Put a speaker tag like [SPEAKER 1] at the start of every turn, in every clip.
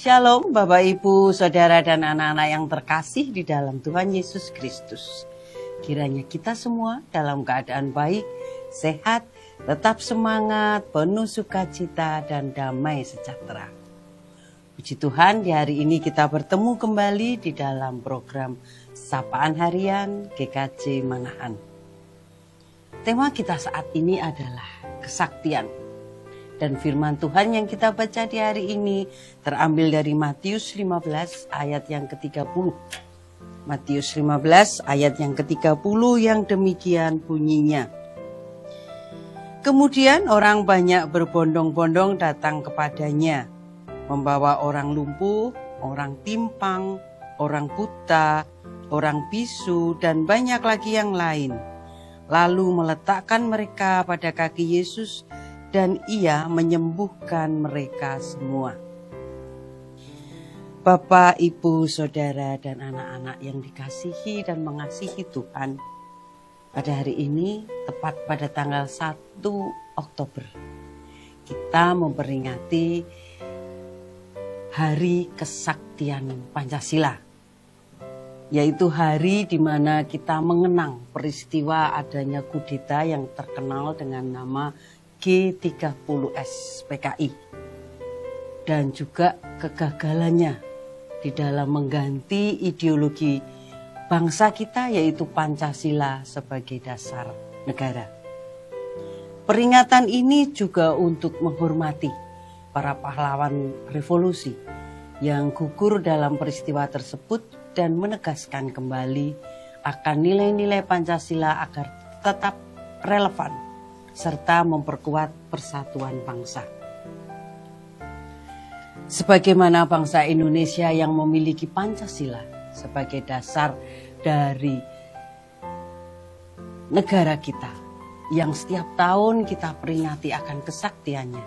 [SPEAKER 1] Shalom Bapak Ibu, Saudara dan anak-anak yang terkasih di dalam Tuhan Yesus Kristus. Kiranya kita semua dalam keadaan baik, sehat, tetap semangat, penuh sukacita dan damai sejahtera. Puji Tuhan, di hari ini kita bertemu kembali di dalam program Sapaan Harian GKJ Manahan. Tema kita saat ini adalah kesaktian. Dan firman Tuhan yang kita baca di hari ini terambil dari Matius 15 ayat yang ke-30. Matius 15 ayat yang ke-30 yang demikian bunyinya. Kemudian orang banyak berbondong-bondong datang kepadanya, membawa orang lumpuh, orang timpang, orang buta, orang bisu, dan banyak lagi yang lain. Lalu meletakkan mereka pada kaki Yesus, dan ia menyembuhkan mereka semua. Bapak, Ibu, Saudara, dan anak-anak yang dikasihi dan mengasihi Tuhan, pada hari ini, tepat pada tanggal 1 Oktober, kita memperingati Hari Kesaktian Pancasila, yaitu hari di mana kita mengenang peristiwa adanya kudeta yang terkenal dengan nama G30S PKI, dan juga kegagalannya di dalam mengganti ideologi bangsa kita, yaitu Pancasila sebagai dasar negara. Peringatan ini juga untuk menghormati para pahlawan revolusi yang gugur dalam peristiwa tersebut dan menegaskan kembali akan nilai-nilai Pancasila agar tetap relevan serta memperkuat persatuan bangsa. Sebagaimana bangsa Indonesia yang memiliki Pancasila sebagai dasar dari negara kita, yang setiap tahun kita peringati akan kesaktiannya.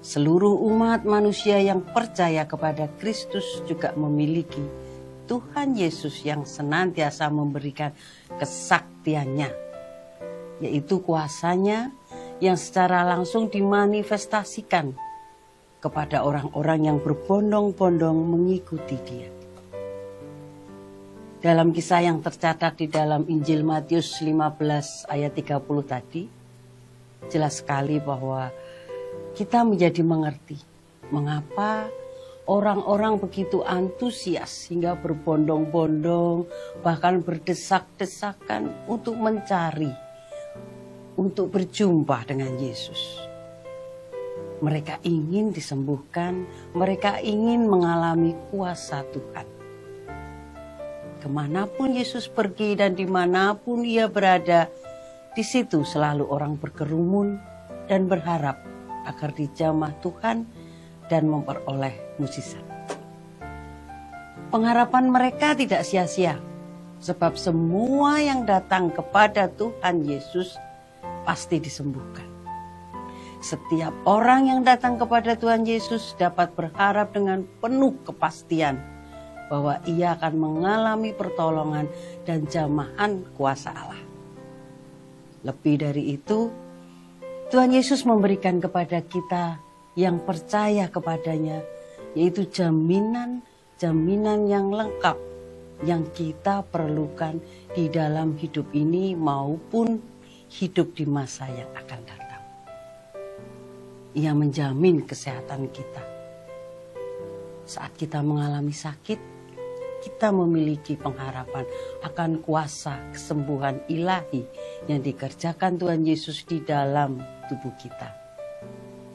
[SPEAKER 1] Seluruh umat manusia yang percaya kepada Kristus juga memiliki Tuhan Yesus yang senantiasa memberikan kesaktiannya, yaitu kuasanya yang secara langsung dimanifestasikan kepada orang-orang yang berbondong-bondong mengikuti Dia. Dalam kisah yang tercatat di dalam Injil Matius 15 ayat 30 tadi, jelas sekali bahwa kita menjadi mengerti mengapa orang-orang begitu antusias hingga berbondong-bondong, bahkan berdesak-desakan untuk mencari, untuk berjumpa dengan Yesus. Mereka ingin disembuhkan, mereka ingin mengalami kuasa Tuhan. Kemanapun Yesus pergi dan dimanapun ia berada, di situ selalu orang berkerumun dan berharap agar dijamah Tuhan dan memperoleh mukjizat. Pengharapan mereka tidak sia-sia, sebab semua yang datang kepada Tuhan Yesus pasti disembuhkan. Setiap orang yang datang kepada Tuhan Yesus dapat berharap dengan penuh kepastian bahwa ia akan mengalami pertolongan dan jamahan kuasa Allah. Lebih dari itu, Tuhan Yesus memberikan kepada kita yang percaya kepadanya, yaitu jaminan yang lengkap yang kita perlukan di dalam hidup ini maupun hidup di masa yang akan datang. Ia menjamin kesehatan kita. Saat kita mengalami sakit, kita memiliki pengharapan akan kuasa kesembuhan ilahi yang dikerjakan Tuhan Yesus di dalam tubuh kita.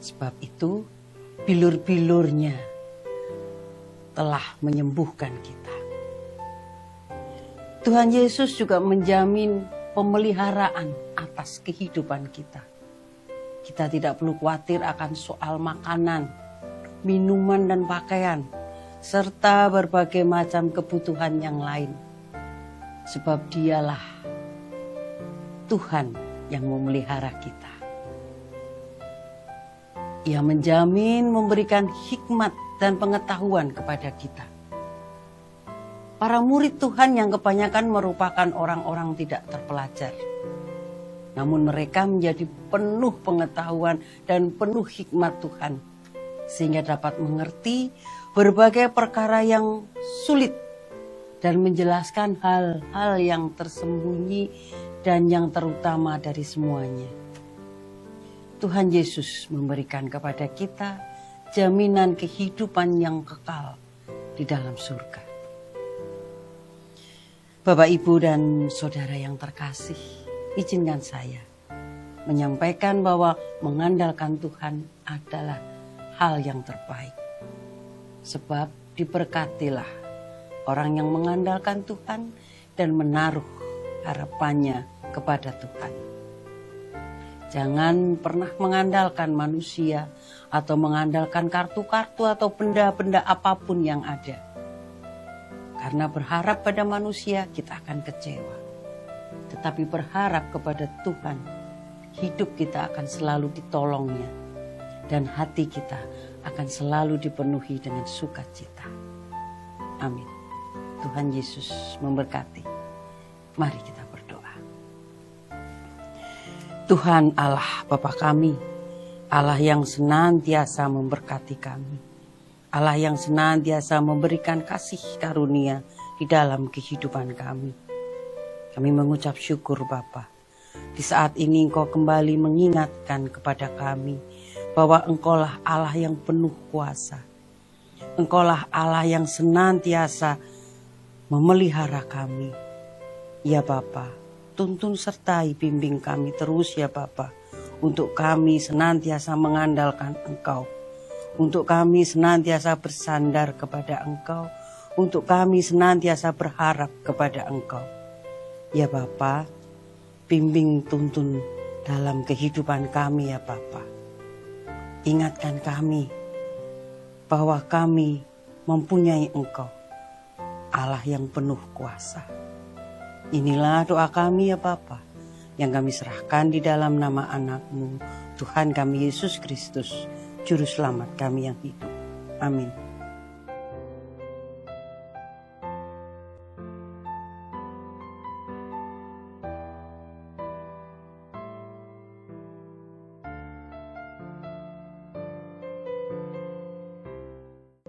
[SPEAKER 1] Sebab itu, bilur-bilurnya telah menyembuhkan kita. Tuhan Yesus juga menjamin pemeliharaan atas kehidupan kita. Kita tidak perlu khawatir akan soal makanan, minuman dan pakaian, serta berbagai macam kebutuhan yang lain. Sebab Dialah Tuhan yang memelihara kita. Ia menjamin memberikan hikmat dan pengetahuan kepada kita. Para murid Tuhan yang kebanyakan merupakan orang-orang tidak terpelajar, namun mereka menjadi penuh pengetahuan dan penuh hikmat Tuhan, sehingga dapat mengerti berbagai perkara yang sulit dan menjelaskan hal-hal yang tersembunyi dan yang terutama dari semuanya. Tuhan Yesus memberikan kepada kita jaminan kehidupan yang kekal di dalam surga. Bapak, Ibu, dan Saudara yang terkasih, izinkan saya menyampaikan bahwa mengandalkan Tuhan adalah hal yang terbaik. Sebab diberkatilah orang yang mengandalkan Tuhan dan menaruh harapannya kepada Tuhan. Jangan pernah mengandalkan manusia atau mengandalkan kartu-kartu atau benda-benda apapun yang ada. Karena berharap pada manusia kita akan kecewa. Tetapi berharap kepada Tuhan, hidup kita akan selalu ditolongnya. Dan hati kita akan selalu dipenuhi dengan sukacita. Amin. Tuhan Yesus memberkati. Mari kita berdoa. Tuhan Allah Bapa kami, Allah yang senantiasa memberkati kami, Allah yang senantiasa memberikan kasih karunia di dalam kehidupan kami. Kami mengucap syukur Bapa. Di saat ini Engkau kembali mengingatkan kepada kami bahwa Engkaulah Allah yang penuh kuasa. Engkaulah Allah yang senantiasa memelihara kami. Ya Bapa, tuntun sertai bimbing kami terus ya Bapa, untuk kami senantiasa mengandalkan Engkau, untuk kami senantiasa bersandar kepada Engkau, untuk kami senantiasa berharap kepada Engkau. Ya Bapa, bimbing tuntun dalam kehidupan kami ya Bapa. Ingatkan kami bahwa kami mempunyai Engkau, Allah yang penuh kuasa. Inilah doa kami ya Bapa, yang kami serahkan di dalam nama anak-Mu, Tuhan kami Yesus Kristus, Juru Selamat kami yang hidup. Amin.